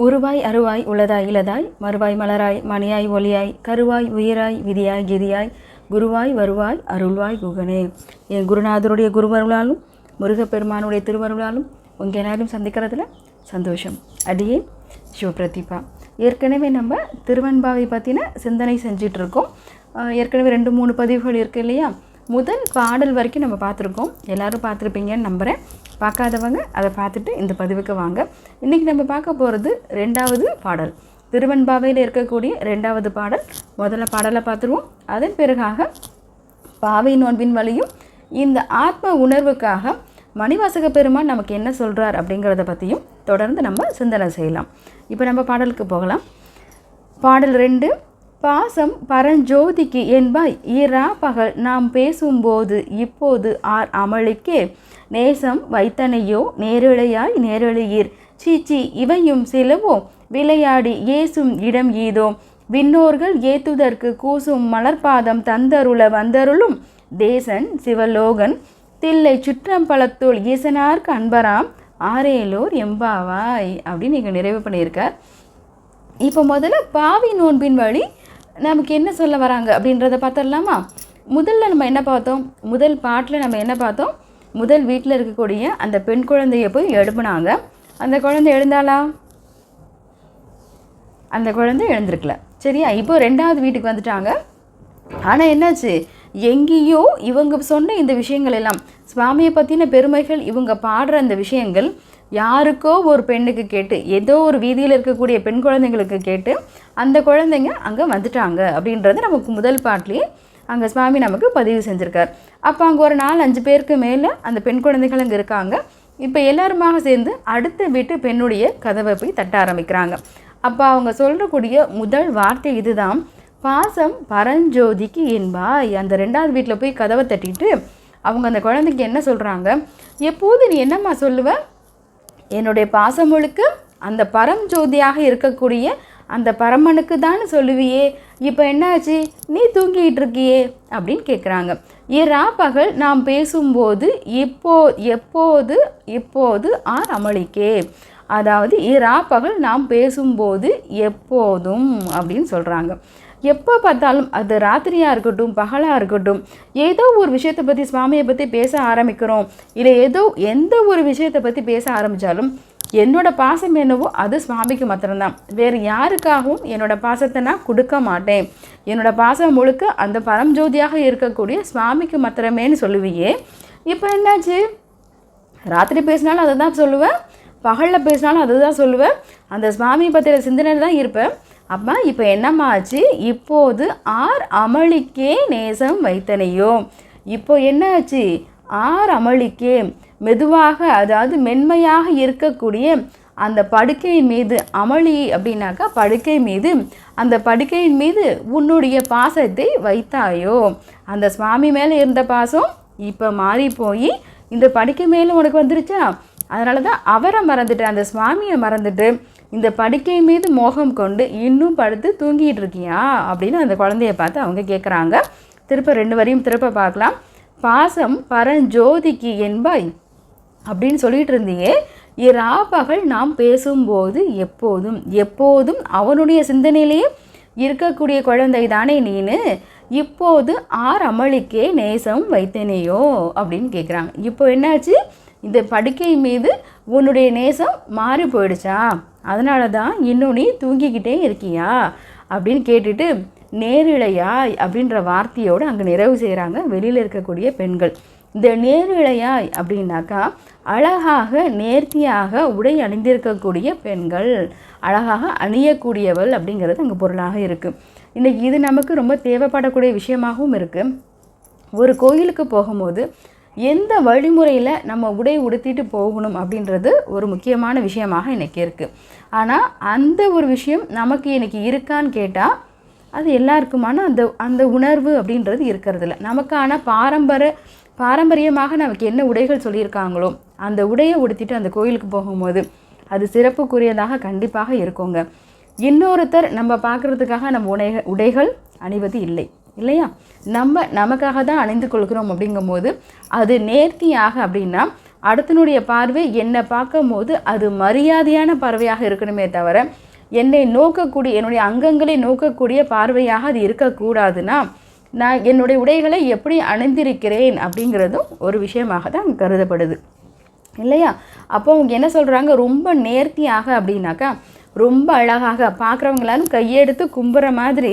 உருவாய் அருவாய் உளதாய் இலதாய் மறுவாய் மலராய் மணியாய் ஒளியாய் கருவாய் உயிராய் விதியாய் கிதியாய் குருவாய் வருவாய் அருள்வாய் குகனே. என் குருநாதருடைய குருவருளாலும் முருகப்பெருமானுடைய திருவருளாலும் உங்கள் எல்லாரும் சந்திக்கிறதுல சந்தோஷம். அடியே சிவபிரதீபா. ஏற்கனவே நம்ம திருவெண்பாவை பற்றின சிந்தனை செஞ்சிட்ருக்கோம். ஏற்கனவே 2-3 பதிவுகள் இருக்குது இல்லையா? முதல் பாடல் வரைக்கும் நம்ம பார்த்துருக்கோம். எல்லோரும் பார்த்துருப்பீங்கன்னு நம்புகிறேன். பார்க்காதவங்க அதை பார்த்துட்டு இந்த பதிவுக்கு வாங்க. இன்றைக்கி நம்ம பார்க்க போகிறது 2வது பாடல். திருவெண்பாவையில் இருக்கக்கூடிய 2வது பாடல். முதல்ல பாடலை பார்த்துருவோம். அதன் பிறகாக பாவை நோன்பின் வழியும் இந்த ஆத்ம உணர்வுக்காக மணிவாசக பெருமான் நமக்கு என்ன சொல்கிறார் அப்படிங்கிறத பற்றியும் தொடர்ந்து நம்ம சிந்தனை செய்யலாம். இப்போ நம்ம பாடலுக்கு போகலாம். பாடல் 2. பாசம் பரஞ்சோதிக்கு என்பாய் ஈரா பகல் நாம் பேசும்போது இப்போது ஆர் அமளிக்கே நேசம் வைத்தனையோ நேரிழையாய் நேரிழையீர் சீச்சி இவையும் சிலவோ விளையாடி ஏசும் இடம் ஈதோ விண்ணோர்கள் ஏத்துதற்கு கூசும் மலர்பாதம் தந்தருள வந்தருளும் தேசன் சிவலோகன் தில்லை சுற்றம்பலத்துள் ஈசனார்க்கு அன்பராம் ஆரேலோர் எம்பாவாய் அப்படின்னு நீங்கள் நிறைவு பண்ணியிருக்கார். இப்போ முதல்ல பாவி நோன்பின் வழி நமக்கு என்ன சொல்ல வராங்க அப்படின்றத பார்த்துடலாமா? முதல்ல நம்ம என்ன பார்த்தோம்? முதல் பாட்டில் நம்ம என்ன பார்த்தோம்? முதல் வீட்டில் இருக்கக்கூடிய அந்த பெண் குழந்தைய போய் எழுப்புனாங்க. அந்த குழந்தை எழுந்தாளா? அந்த குழந்தை எழுந்திருக்கல. சரியா? இப்போ 2வது வீட்டுக்கு வந்துட்டாங்க. ஆனால் என்னாச்சு? எங்கேயோ இவங்க சொன்ன இந்த விஷயங்கள் எல்லாம் சுவாமியை பற்றின பெருமைகள், இவங்க பாடுற அந்த விஷயங்கள் யாருக்கோ ஒரு பெண்ணுக்கு கேட்டு, ஏதோ ஒரு வீதியில் இருக்கக்கூடிய பெண் குழந்தைங்களுக்கு கேட்டு அந்த குழந்தைங்க அங்கே வந்துட்டாங்க அப்படின்றது நமக்கு முதல் பாட்டிலேயே அங்கே சுவாமி நமக்கு பதிவு செஞ்சுருக்கார். அப்போ அங்கே ஒரு 4-5 பேருக்கு மேலே அந்த பெண் குழந்தைகள் அங்கே இருக்காங்க. இப்போ எல்லாருமாக சேர்ந்து அடுத்த வீட்டு பெண்ணுடைய கதவை போய் தட்ட ஆரம்பிக்கிறாங்க. அப்போ அவங்க சொல்லக்கூடிய முதல் வார்த்தை இதுதான், பாசம் பரஞ்சோதிக்கு என்பாய். அந்த 2வது வீட்டில் போய் கதவை தட்டிட்டு அவங்க அந்த குழந்தைக்கு என்ன சொல்கிறாங்க? எப்போது நீ என்னம்மா சொல்லுவ? என்னுடைய பாசம் முழுக்க அந்த பரஞ்சோதியாக இருக்கக்கூடிய அந்த பரமனுக்கு தான் சொல்லுவியே, இப்போ என்னாச்சு? நீ தூங்கிட்டு இருக்கியே அப்படின்னு கேட்குறாங்க. இரா பகல் நாம் பேசும்போது இப்போது ஆர் அமளிக்கே, அதாவது இரா பகல் நாம் பேசும்போது எப்போதும் அப்படின்னு சொல்கிறாங்க. எப்போ பார்த்தாலும் அது ராத்திரியாக இருக்கட்டும் பகலாக இருக்கட்டும், ஏதோ ஒரு விஷயத்தை பற்றி சுவாமியை பற்றி பேச ஆரம்பிக்கிறோம், இல்லை எந்த ஒரு விஷயத்தை பற்றி பேச ஆரம்பித்தாலும் என்னோடய பாசம் என்னவோ அது சுவாமிக்கு மாத்திரம்தான். வேறு யாருக்காகவும் என்னோடய பாசத்தை நான் கொடுக்க மாட்டேன். என்னோடய பாசம் முழுக்க அந்த பரஞ்சோதியாக இருக்கக்கூடிய சுவாமிக்கு மாத்திரமேன்னு சொல்லுவியே, இப்போ என்னாச்சு? ராத்திரி பேசினாலும் அதை தான் சொல்லுவேன், பகலில் பேசினாலும் அதை தான் சொல்லுவேன், அந்த சுவாமியை பற்றின சிந்தனையில் தான் இருப்பேன். அப்போ இப்போ என்னம்மாச்சு? இப்போது ஆர் அமளிக்கே நேசம் வைத்தனையோ, இப்போ என்னாச்சு? ஆர் அமளிக்கே மெதுவாக, அதாவது மென்மையாக இருக்கக்கூடிய அந்த படுக்கையின் மீது, அமளி அப்படின்னாக்கா படுக்கை மீது, அந்த படுக்கையின் மீது உன்னுடைய பாசத்தை வைத்தாயோ. அந்த சுவாமி மேலே இருந்த பாசம் இப்போ மாறி போய் இந்த படுக்கை மேலே உனக்கு வந்துருச்சா? அதனால தான் அவரை மறந்துட்டு, அந்த சுவாமியை மறந்துட்டு இந்த படுக்கை மீது மோகம் கொண்டு இன்னும் படுத்து தூங்கிட்டு இருக்கியா அப்படின்னு அந்த குழந்தைய பார்த்து அவங்க கேட்குறாங்க. திருப்ப 2 வரையும் திருப்ப பார்க்கலாம். பாசம் பரஞ்சோதிக்கு என்பாய் அப்படின்னு சொல்லிட்டு இருந்தீங்க. இரா பகல் நாம் பேசும்போது எப்போதும் அவனுடைய சிந்தனையிலேயே இருக்கக்கூடிய குழந்தை தானே நீனு, இப்போது ஆர் அமளிக்கே நேசம் வைத்தனையோ அப்படின்னு கேட்குறாங்க. இப்போ என்னாச்சு? இந்த படுக்கை மீது உன்னுடைய நேசம் மாறி போயிடுச்சா? அதனால தான் இன்னும் நீ தூங்கிக்கிட்டே இருக்கியா அப்படின்னு கேட்டுட்டு நேரிழையாய் அப்படின்ற வார்த்தையோடு அங்கே நிறைவு செய்கிறாங்க வெளியில் இருக்கக்கூடிய பெண்கள். இந்த நேரிழையாய் அப்படின்னாக்கா அழகாக நேர்த்தியாக உடை அணிந்திருக்கக்கூடிய பெண்கள், அழகாக அணியக்கூடியவள் அப்படிங்கிறது அங்கே பொருளாக இருக்குது. இன்றைக்கி இது நமக்கு ரொம்ப தேவைப்படக்கூடிய விஷயமாகவும் இருக்குது. ஒரு கோயிலுக்கு போகும்போது எந்த வழிமுறையில் நம்ம உடை உடுத்திட்டு போகணும் அப்படின்றது ஒரு முக்கியமான விஷயமாக இன்றைக்கி இருக்குது. ஆனால் அந்த ஒரு விஷயம் நமக்கு இன்றைக்கி இருக்கான்னு கேட்டால் அது எல்லாருக்குமான அந்த உணர்வு அப்படின்றது இருக்கிறதில்ல. நமக்கான பாரம்பரியமாக நமக்கு என்ன உடைகள் சொல்லியிருக்காங்களோ அந்த உடையை உடுத்திட்டு அந்த கோயிலுக்கு போகும்போது அது சிறப்புக்குரியதாக கண்டிப்பாக இருக்குங்க. இன்னொருத்தர் நம்ம பார்க்குறதுக்காக நம்ம உடைகள் அணிவது இல்லை இல்லையா? நமக்காக தான் அணிந்து கொள்கிறோம் அப்படிங்கும்போது அது நேர்த்தியாக அப்படின்னா அடுத்தனுடைய பார்வை என்னை பார்க்கும்போது அது மரியாதையான பார்வையாக இருக்கணுமே தவிர என்னை நோக்கக்கூடிய, என்னுடைய அங்கங்களை நோக்கக்கூடிய பார்வையாக அது இருக்கக்கூடாதுன்னா நான் என்னுடைய உடைகளை எப்படி அணிந்திருக்கிறேன் அப்படிங்கிறதும் ஒரு விஷயமாக தான் கருதப்படுது இல்லையா? அப்போ அவங்க என்ன சொல்கிறாங்க, ரொம்ப நேர்த்தியாக அப்படின்னாக்கா ரொம்ப அழகாக பார்க்குறவங்களாலும் கையெடுத்து கும்புற மாதிரி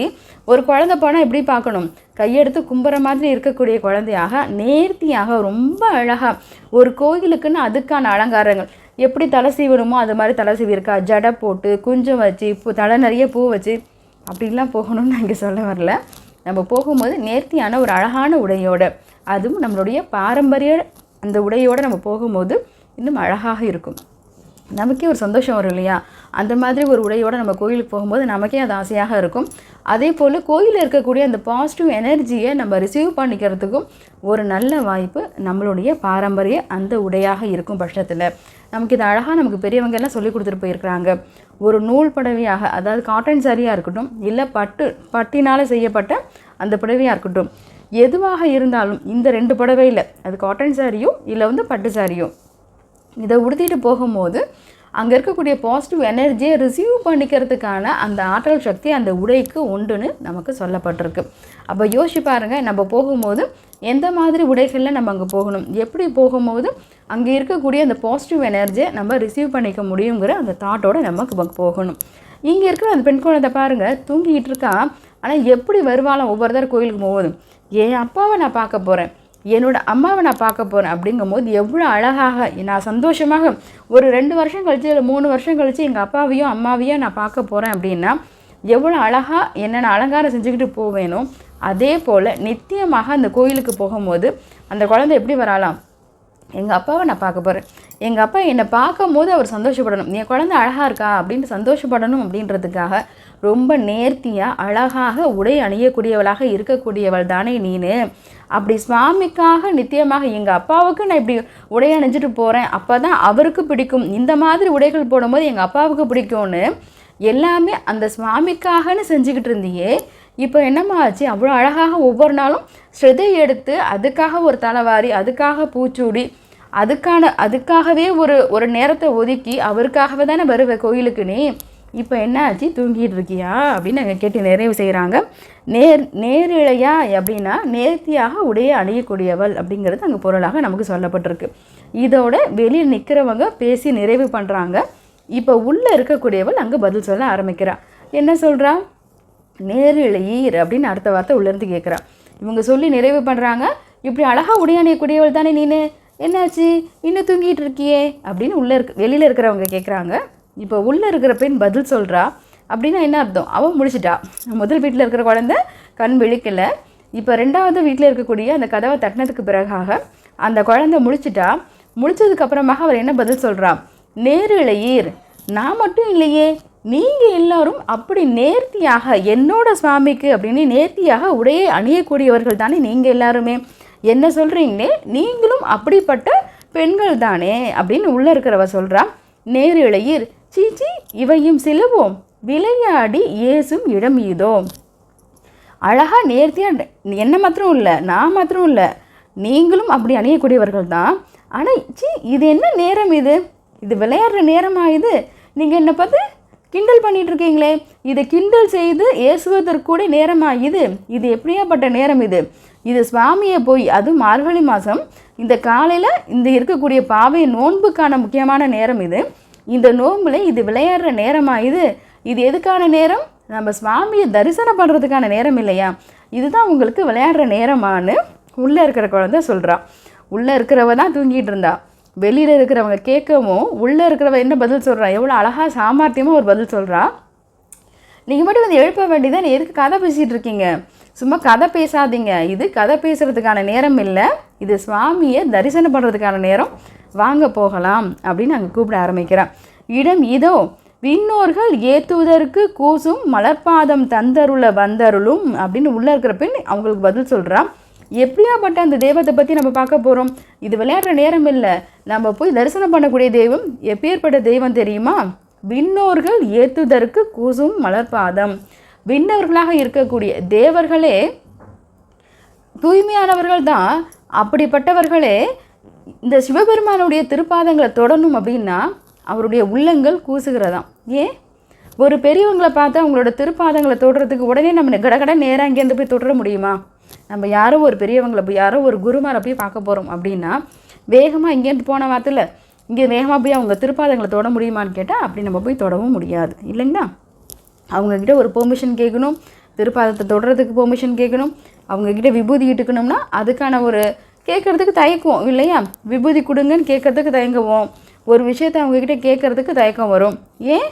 ஒரு குழந்தை போனால் எப்படி பார்க்கணும், கையெடுத்து கும்புற மாதிரி இருக்கக்கூடிய குழந்தையாக நேர்த்தியாக ரொம்ப அழகாக ஒரு கோயிலுக்குன்னு அதுக்கான அலங்காரங்கள் எப்படி தலை சீவணுமோ அது மாதிரி தலை சீவிருக்கா, ஜடை போட்டு குஞ்சம் வச்சு தலை நிறைய பூ வச்சு அப்படிலாம் போகணும்னு நான் இங்கே சொல்ல வரல. நம்ம போகும்போது நேர்த்தியான ஒரு அழகான உடையோடு, அதுவும் நம்மளுடைய பாரம்பரிய அந்த உடையோடு நம்ம போகும்போது இன்னும் அழகாக இருக்கும். நமக்கே ஒரு சந்தோஷம் வரும் இல்லையா? அந்த மாதிரி ஒரு உடையோடு நம்ம கோயிலுக்கு போகும்போது நமக்கே அது ஆசையாக இருக்கும். அதே போல் கோயிலில் இருக்கக்கூடிய அந்த பாசிட்டிவ் எனர்ஜியை நம்ம ரிசீவ் பண்ணிக்கிறதுக்கும் ஒரு நல்ல வாய்ப்பு நம்மளுடைய பாரம்பரிய அந்த உடையாக இருக்கும் பட்சத்தில். நமக்கு இது அழகாக நமக்கு பெரியவங்க எல்லாம் சொல்லி கொடுத்துட்டு போயிருக்கிறாங்க. ஒரு நூல் புடவையாக, அதாவது காட்டன் சாரியாக இருக்கட்டும், இல்லை பட்டினால் செய்யப்பட்ட அந்த புடவையாக இருக்கட்டும், எதுவாக இருந்தாலும் இந்த 2 புடவையில் அது காட்டன் சாரியோ இல்லை பட்டு சாரியோ இதை உடுத்திட்டு போகும்போது அங்கே இருக்கக்கூடிய பாசிட்டிவ் எனர்ஜியை ரிசீவ் பண்ணிக்கிறதுக்கான அந்த ஆற்றல் சக்தி அந்த உடைக்கு உண்டுன்னு நமக்கு சொல்லப்பட்டிருக்கு. அப்போ யோசிச்சு பாருங்கள், நம்ம போகும்போது எந்த மாதிரி உடைகளில் நம்ம அங்கே போகணும், எப்படி போகும்போது அங்கே இருக்கக்கூடிய அந்த பாசிட்டிவ் எனர்ஜியை நம்ம ரிசீவ் பண்ணிக்க முடியுங்கிற அந்த தாட்டோடு நமக்கு போகணும். இங்கே இருக்கிற அந்த பெண் குழந்தை பாருங்கள், தூங்கிட்டு இருக்கா. ஆனால் எப்படி வருவாளாம் ஒவ்வொரு தடவை கோயிலுக்கு போகும்போது, என் அப்பாவை நான் பார்க்க போகிறேன், என்னோடய அம்மாவை நான் பார்க்க போகிறேன் அப்படிங்கும்போது எவ்வளோ அழகாக நான் சந்தோஷமாக ஒரு 2 வருஷம் கழிச்சு இல்லை 3 வருஷம் கழித்து எங்கள் அப்பாவையும் அம்மாவையும் நான் பார்க்க போகிறேன் அப்படின்னா எவ்வளோ அழகாக என்னென்ன அலங்காரம் செஞ்சுக்கிட்டு போவேனோ அதே போல் நித்தியமாக அந்த கோயிலுக்கு போகும்போது அந்த குழந்தை எப்படி வராலாம், எங்கள் அப்பாவை நான் பார்க்க போகிறேன், எங்கள் அப்பா என்னை பார்க்கும் போது அவர் சந்தோஷப்படணும், என் குழந்தை அழகாக இருக்கா அப்படின்ட்டு சந்தோஷப்படணும் அப்படின்றதுக்காக ரொம்ப நேர்த்தியாக அழகாக உடை அணியக்கூடியவளாக இருக்கக்கூடியவள் தானே நீனு. அப்படி சுவாமிக்காக நித்தியமாக எங்கள் அப்பாவுக்கு நான் இப்படி உடை அணிஞ்சிட்டு போகிறேன், அப்போ தான் அவருக்கு பிடிக்கும், இந்த மாதிரி உடைகள் போடும்போது எங்கள் அப்பாவுக்கு பிடிக்கும்னு எல்லாமே அந்த சுவாமிக்காகன்னு செஞ்சுக்கிட்டு இருந்தியே. இப்போ என்னம்மா ஆச்சு, அவ்வளோ அழகாக ஒவ்வொரு நாளும் ஸ்ரதை எடுத்து அதுக்காக ஒரு தலைவாரி, அதுக்காக பூச்சூடி, அதுக்காகவே ஒரு நேரத்தை ஒதுக்கி அவருக்காகவே தானே வருவேன் கோயிலுக்கு நீ, இப்போ என்ன ஆச்சு தூங்கிட்டு இருக்கியா அப்படின்னு நாங்கள் கேட்டு நிறைவு செய்கிறாங்க. நேரிழையா அப்படின்னா நேர்த்தியாக உடையை அணியக்கூடியவள் அப்படிங்கிறது அங்கே பொருளாக நமக்கு சொல்லப்பட்டிருக்கு. இதோட வெளியில் நிற்கிறவங்க பேசி நிறைவு பண்ணுறாங்க. இப்போ உள்ளே இருக்கக்கூடியவள் அங்கே பதில் சொல்ல ஆரம்பிக்கிறா. என்ன சொல்கிறா, நேரிழையீர் அப்படின்னு அடுத்த வார்த்தை உள்ளேருந்து கேட்குறா. இவங்க சொல்லி நிறைவு பண்ணுறாங்க. இப்படி அழகாக உடை அணியக்கூடியவள் தானே நீனு, என்னாச்சு இன்னும் தூங்கிட்டு இருக்கியே அப்படின்னு வெளியில் இருக்கிறவங்க கேட்குறாங்க. இப்போ உள்ளே இருக்கிற பெண் பதில் சொல்கிறா. அப்படின்னா என்ன அர்த்தம், அவன் முடிச்சிட்டா. முதல் வீட்டில் இருக்கிற குழந்தை கண் விழிக்கலை. இப்போ 2வது வீட்டில் இருக்கக்கூடிய அந்த கதவை தட்டினதுக்கு பிறகாக அந்த குழந்தை முழிச்சிட்டா. முழிச்சதுக்கப்புறமாக அவர் என்ன பதில் சொல்கிறா, நேரிழையீர், நான் மட்டும் இல்லையே, நீங்கள் எல்லோரும் அப்படி நேர்த்தியாக என்னோட சுவாமிக்கு அப்படின்னு நேர்த்தியாக உடையை அணியக்கூடியவர்கள் தானே நீங்கள் எல்லாருமே, என்ன சொல்கிறீங்களே நீங்களும் அப்படிப்பட்ட பெண்கள் தானே அப்படின்னு உள்ளே இருக்கிறவ சொல்கிறா. நேரிழையீர், சீச்சி இவையும் சிலுவோம் விளையாடி ஏசும் இடம் இதோ. அழகாக நேர்த்தியாக என்ன மாத்திரம் இல்லை, நான் மாத்திரம் இல்லை, நீங்களும் அப்படி அணியக்கூடியவர்கள் தான். ஆனால் இது என்ன நேரம், இது விளையாடுற நேரமா, நீங்கள் என்னை பார்த்து கிண்டல் பண்ணிகிட்டு இருக்கீங்களே, இதை கிண்டல் செய்து ஏசுவதற்கூட நேரமா இது எப்படியாப்பட்ட நேரம், இது சுவாமியை போய் அதுவும் மார்கழி மாதம் இந்த காலையில் இந்த இருக்கக்கூடிய பாவை நோன்புக்கான முக்கியமான நேரம் இந்த நோம்பில் இது விளையாடுற நேரமா, இது எதுக்கான நேரம், நம்ம சுவாமியை தரிசனம் பண்ணுறதுக்கான நேரம் இல்லையா, இதுதான் உங்களுக்கு விளையாடுற நேரமானு உள்ளே இருக்கிற குழந்தை சொல்கிறா. உள்ளே இருக்கிறவ தான் தூங்கிட்டு இருந்தா. வெளியில் இருக்கிறவங்க கேட்கவும் உள்ளே இருக்கிறவ என்ன பதில் சொல்கிறா, எவ்வளோ அழகாக சாமர்த்தியமாக ஒரு பதில் சொல்கிறா. நீங்கள் மட்டும் வந்து எழுப்ப வேண்டியதான், எதுக்கு கதை பேசிகிட்டு இருக்கீங்க, சும்மா கதை பேசாதீங்க, இது கதை பேசுகிறதுக்கான நேரம் இல்லை, இது சுவாமியை தரிசனம் பண்ணுறதுக்கான நேரம், வாங்க போகலாம் அப்படின்னு நாங்கள் கூப்பிட ஆரம்பிக்கிறோம். இடம் இதோ விண்ணோர்கள் ஏத்துவதற்கு கூசும் மலர்பாதம் தந்தருள வந்தருளும் அப்படின்னு உள்ளே இருக்கிற பெண் அவங்களுக்கு பதில் சொல்கிறான். எப்படியாப்பட்ட அந்த தெய்வத்தை பற்றி நம்ம பார்க்க போகிறோம், இது விளையாடுற நேரம் இல்லை, நம்ம போய் தரிசனம் பண்ணக்கூடிய தெய்வம் எப்பேற்பட்ட தெய்வம் தெரியுமா, விண்ணோர்கள் ஏத்துவதற்கு கூசும் மலர்பாதம். விண்ணவர்களாக இருக்கக்கூடிய தேவர்களே தூய்மையானவர்கள் தான், அப்படிப்பட்டவர்களே இந்த சிவபெருமானுடைய திருப்பாதங்களை தொடணும் அப்படின்னா அவருடைய உள்ளங்கள் கூசுகிறதாம். ஏன்? ஒரு பெரியவங்களை பார்த்து அவங்களோட திருப்பாதங்களை தொடுறதுக்கு உடனே நம்ம கடகட நேராக இங்கேருந்து போய் தொடர முடியுமா? நம்ம யாரோ ஒரு பெரியவங்களை போய் யாரோ ஒரு குருமாரை போய் பார்க்க போகிறோம் அப்படின்னா வேகமாக இங்கேருந்து போன வாரத்தில் இங்கே வேகமாக போய் அவங்க திருப்பாதங்களை தொட முடியுமான்னு கேட்டால் அப்படி நம்ம போய் தொடவும் முடியாது இல்லைங்களா? அவங்கக்கிட்ட ஒரு பெர்மிஷன் கேட்கணும், திருப்பாதத்தை தொடுறதுக்கு பெர்மிஷன் கேட்கணும், அவங்கக்கிட்ட விபூதி இட்டுக்கணும்னா அதுக்கான ஒரு கேட்குறதுக்கு தயக்குவோம் இல்லையா? விபூதி கொடுங்கன்னு கேட்குறதுக்கு தயங்குவோம், ஒரு விஷயத்தை அவங்கக்கிட்ட கேட்குறதுக்கு தயக்கம் வரும். ஏன்?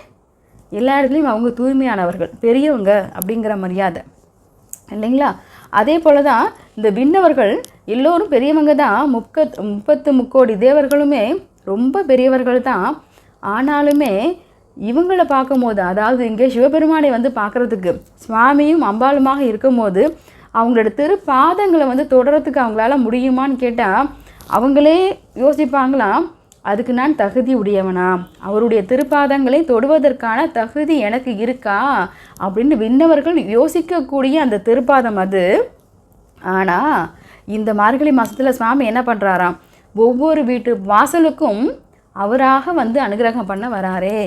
எல்லா இடத்துலையும் அவங்க தூய்மையானவர்கள், பெரியவங்க அப்படிங்கிற மரியாதை இல்லைங்களா? அதே போல் தான் இந்த விண்ணவர்கள் எல்லோரும் பெரியவங்க தான், 30 முக்கோடி தேவர்களுமே ரொம்ப பெரியவர்கள் தான். ஆனாலுமே இவங்களை பார்க்கும்போது, அதாவது இங்கே சிவபெருமானை வந்து பார்க்குறதுக்கு சுவாமியும் அம்பாளுமாக இருக்கும்போது அவங்களோட திருப்பாதங்களை வந்து தொடரத்துக்கு அவங்களால முடியுமான்னு கேட்டால் அவங்களே யோசிப்பாங்களாம், அதுக்கு நான் தகுதி உடையவனா, அவருடைய திருப்பாதங்களை தொடுவதற்கான தகுதி எனக்கு இருக்கா அப்படின்னு விண்ணவர்கள் யோசிக்கக்கூடிய அந்த திருப்பாதம் அது. ஆனால் இந்த மார்கழி மாதத்தில் சுவாமி என்ன பண்ணுறாராம், ஒவ்வொரு வீட்டு வாசலுக்கும் அவராக வந்து அனுகிரகம் பண்ண வராரே.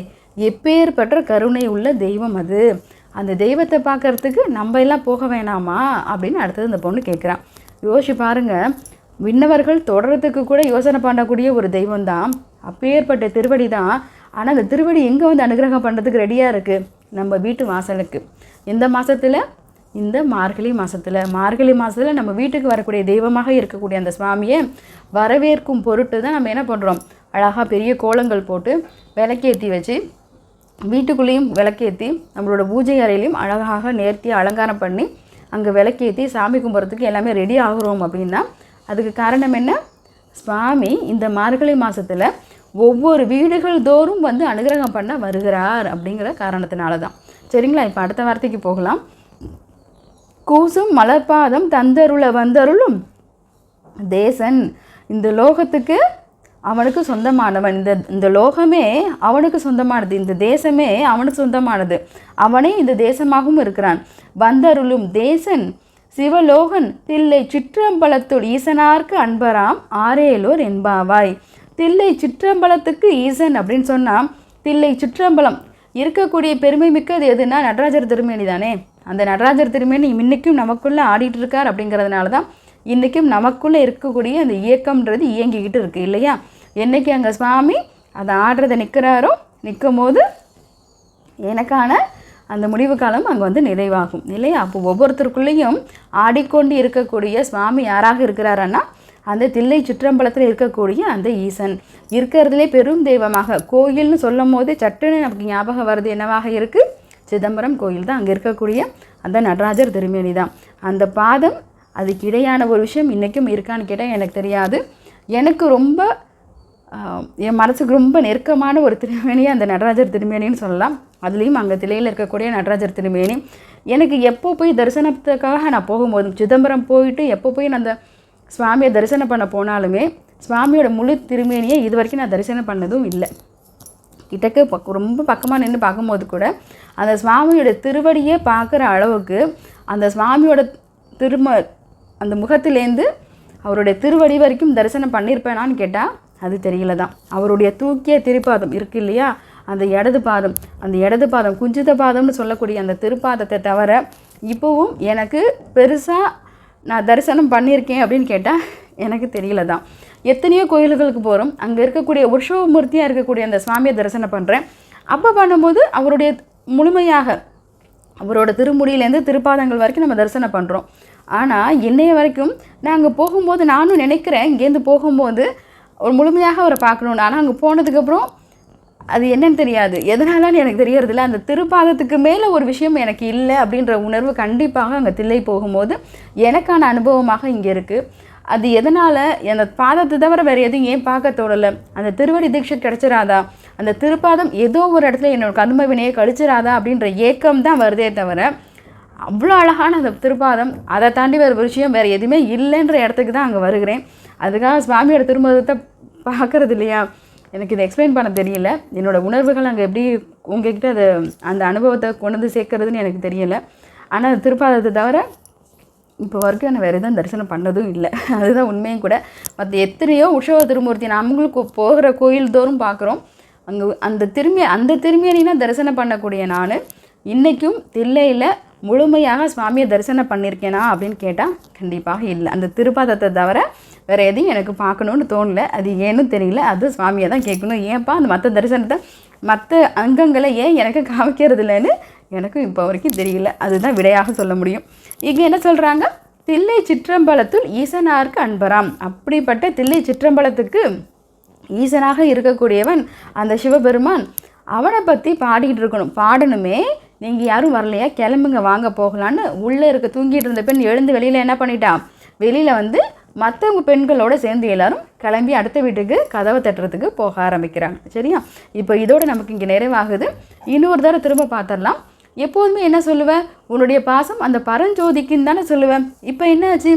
எப்பேற்பட்ட கருணை உள்ள தெய்வம் அது. அந்த தெய்வத்தை பார்க்கறதுக்கு நம்ம எல்லாம் போக வேணாமா அப்படின்னு அடுத்தது இந்த பொண்ணு கேட்குறான். யோசிச்சு பாருங்கள், விண்ணவர்கள் தொடர்றதுக்கு கூட யோசனை பண்ணக்கூடிய ஒரு தெய்வம் தான், அப்பேற்பட்ட திருவடி தான். ஆனால் அந்த திருவடி எங்கே வந்து அனுகிரகம் பண்ணுறதுக்கு ரெடியாக இருக்குது? நம்ம வீட்டு வாசலுக்கு. எந்த மாதத்தில்? இந்த மார்கழி மாதத்தில். மார்கழி மாதத்தில் நம்ம வீட்டுக்கு வரக்கூடிய தெய்வமாக இருக்கக்கூடிய அந்த சுவாமியை வரவேற்கும் பொருட்டு தான் நம்ம என்ன பண்ணுறோம், அழகாக பெரிய கோலங்கள் போட்டு விளக்கேற்றி வச்சு வீட்டுக்குள்ளேயும் விளக்கேற்றி நம்மளோட பூஜை அறையிலையும் அழகாக நேர்த்தி அலங்காரம் பண்ணி அங்கே விளக்கேற்றி சாமி கும்பிட்றதுக்கு எல்லாமே ரெடி ஆகிறோம் அப்படின்னா அதுக்கு காரணம் என்ன? சுவாமி இந்த மார்கழி மாதத்தில் ஒவ்வொரு வீடுகள் தோறும் வந்து அனுகிரகம் பண்ண வருகிறார் அப்படிங்கிற காரணத்தினால தான். சரிங்களா? இப்போ அடுத்த வார்த்தைக்கு போகலாம். கூசும் மலர்பாதம் தந்தருள வந்தருளும் தேசன். இந்த லோகத்துக்கு அவனுக்கு சொந்தமானவன், இந்த லோகமே அவனுக்கு சொந்தமானது, இந்த தேசமே அவனுக்கு சொந்தமானது, அவனே இந்த தேசமாகவும் இருக்கிறான். வந்தருளும் தேசன் சிவலோகன் தில்லை சிற்றம்பலத்துள் ஈசனார்க்கு அன்பராம் ஆரேலோர் என்பாவாய். தில்லை சிற்றம்பலத்துக்கு ஈசன் அப்படின்னு சொன்னால் தில்லை சிற்றம்பலம் இருக்கக்கூடிய பெருமை மிக்கது எதுனா நடராஜர் திருமேனி தானே. அந்த நடராஜர் திருமேனி இன்றைக்கும் நமக்குள்ளே ஆடிட்டு இருக்கார். அப்படிங்கிறதுனால தான் இன்றைக்கும் நமக்குள்ளே இருக்கக்கூடிய அந்த இயக்கம்ன்றது இயங்கிக்கிட்டு இருக்குது இல்லையா? என்றைக்கு அங்கே சுவாமி அதை ஆடுறதை நிற்கிறாரோ, நிற்கும் போது எனக்கான அந்த முடிவு காலம் அங்கே வந்து நிறைவாகும் இல்லையா? அப்போ ஒவ்வொருத்தருக்குள்ளேயும் ஆடிக்கொண்டு இருக்கக்கூடிய சுவாமி யாராக இருக்கிறாரன்னா அந்த தில்லை சிற்றம்பலத்தில் இருக்கக்கூடிய அந்த ஈசன் இருக்கிறதுலே பெரும் தெய்வமாக. கோயில்னு சொல்லும் போது சட்டுன்னு நமக்கு ஞாபகம் வருது என்னவாக இருக்குது? சிதம்பரம் கோயில் தான். அங்கே இருக்கக்கூடிய அந்த நடராஜர் திருமேனி தான். அந்த பாதம் அதுக்கு இடையான ஒரு விஷயம் இன்றைக்கும் இருக்கான்னு கேட்டால் எனக்கு தெரியாது. எனக்கு ரொம்ப என் மனசுக்கு ரொம்ப நெருக்கமான ஒரு திருமேனி அந்த நடராஜர் திருமேனின்னு சொல்லலாம். அதுலேயும் அங்கே தில்லையில் இருக்கக்கூடிய நடராஜர் திருமேனி எனக்கு எப்போ போய் தரிசனத்துக்காக நான் போகும்போதும், சிதம்பரம் போயிட்டு எப்போ போய் நான் அந்த சுவாமியை தரிசனம் பண்ண போனாலுமே சுவாமியோட முழு திருமேனியை இது வரைக்கும் நான் தரிசனம் பண்ணதும் இல்லை. கிட்டக்க ரொம்ப பக்கமாக நின்று பார்க்கும்போது கூட அந்த சுவாமியோட திருவடியை பார்க்குற அளவுக்கு அந்த சுவாமியோட அந்த முகத்திலேருந்து அவருடைய திருவடி வரைக்கும் தரிசனம் பண்ணியிருப்பேனான்னு கேட்டால் அது தெரியல தான். அவருடைய தூக்கிய திருப்பாதம் இருக்குது இல்லையா, அந்த இடது பாதம் குஞ்சித பாதம்னு சொல்லக்கூடிய அந்த திருப்பாதத்தை தவிர இப்போவும் எனக்கு பெருசாக நான் தரிசனம் பண்ணியிருக்கேன் அப்படின்னு கேட்டால் எனக்கு தெரியல தான். எத்தனையோ கோயில்களுக்கு போகிறோம், அங்கே இருக்கக்கூடிய உற்சவமூர்த்தியாக இருக்கக்கூடிய அந்த சுவாமியை தரிசனம் பண்ணுறேன். அப்போ பண்ணும்போது அவருடைய முழுமையாக அவரோட திருமுடியிலேருந்து திருப்பாதங்கள் வரைக்கும் நம்ம தரிசனம் பண்ணுறோம். ஆனால் இன்னைய வரைக்கும் நான் அங்கே போகும்போது நானும் நினைக்கிறேன், இங்கேருந்து போகும்போது ஒரு முழுமையாக அவரை பார்க்கணுன்னு. ஆனால் அங்கே போனதுக்கப்புறம் அது என்னன்னு தெரியாது, எதனாலன்னு எனக்கு தெரியறதில்ல. அந்த திருப்பாதத்துக்கு மேலே ஒரு விஷயம் எனக்கு இல்லை அப்படின்ற உணர்வு கண்டிப்பாக அங்கே தில்லை போகும்போது எனக்கான அனுபவமாக இங்கே இருக்குது. அது எதனால், அந்த பாதத்தை தவிர வேறு எதுவும் ஏன் பார்க்க தோடலை? அந்த திருவடி தீட்சை கிடச்சிராதா, அந்த திருப்பாதம் ஏதோ ஒரு இடத்துல என்னோட கர்ம வினையை கழிச்சிராதா அப்படின்ற ஏக்கம் தான் வருதே தவிர அவ்வளோ அழகான அந்த திருப்பாதம், அதை தாண்டி வேறு விஷயம் வேறு எதுவுமே இல்லைன்ற இடத்துக்கு தான் அங்கே வருகிறேன். அதுக்காக சுவாமியோட திருமணத்தை பார்க்குறது இல்லையா, எனக்கு இதை எக்ஸ்பிளைன் பண்ண தெரியல. என்னோடய உணர்வுகள் அங்கே எப்படி உங்ககிட்ட அதை அந்த அனுபவத்தை கொண்டு வந்து சேர்க்கறதுன்னு எனக்கு தெரியலை. ஆனால் அந்த திருப்பாதத்தை தவிர இப்போ வரைக்கும் நான் வேறு எதுவும் தரிசனம் பண்ணதும் இல்லை. அதுதான் உண்மையும் கூட. மற்ற எத்தனையோ உற்சவ திருமூர்த்தி நாமளும் போகிற கோயில் தோறும் பார்க்குறோம். அங்கே அந்த திருமேனினா தரிசனம் பண்ணக்கூடிய நான் இன்றைக்கும் தில்லையில் முழுமையாக சுவாமியை தரிசனம் பண்ணியிருக்கேனா அப்படின்னு கேட்டால் கண்டிப்பாக இல்லை. அந்த திருப்பாதத்தை தவிர வேறு எதையும் எனக்கு பார்க்கணுன்னு தோணலை. அது ஏன்னு தெரியல. அது சுவாமியை தான் கேட்கணும். ஏன்ப்பா அந்த மற்ற தரிசனத்தை மற்ற அங்கங்களை ஏன் எனக்கு காமிக்கிறது இல்லைன்னு எனக்கும் இப்போ வரைக்கும் தெரியல. அதுதான் விடையாக சொல்ல முடியும். இங்கே என்ன சொல்கிறாங்க? தில்லை சிற்றம்பலத்துள் ஈசனாருக்கு அன்பராம். அப்படிப்பட்ட தில்லை சிற்றம்பலத்துக்கு ஈசனாக இருக்கக்கூடியவன் அந்த சிவபெருமான். அவனை பற்றி பாடிக்கிட்டு இருக்கணும். பாடணுமே. நீங்கள் யாரும் வரலையா, கிளம்புங்க வாங்க போகலான்னு உள்ளே தூங்கிட்டு இருந்த பெண் எழுந்து வெளியில் என்ன பண்ணிட்டான், வெளியில் வந்து மற்றவங்க பெண்களோடு சேர்ந்து எல்லாரும் கிளம்பி அடுத்த வீட்டுக்கு கதவை தட்டுறதுக்கு போக ஆரம்பிக்கிறாங்க. சரியா? இப்போ இதோடு நமக்கு இங்கே நிறைவாகுது. இன்னொரு தடவை திரும்ப பார்த்துடலாம். எப்போதுமே என்ன சொல்லுவேன், உன்னுடைய பாசம் அந்த பரஞ்சோதிக்குன்னு தானே சொல்லுவேன். இப்போ என்னாச்சு,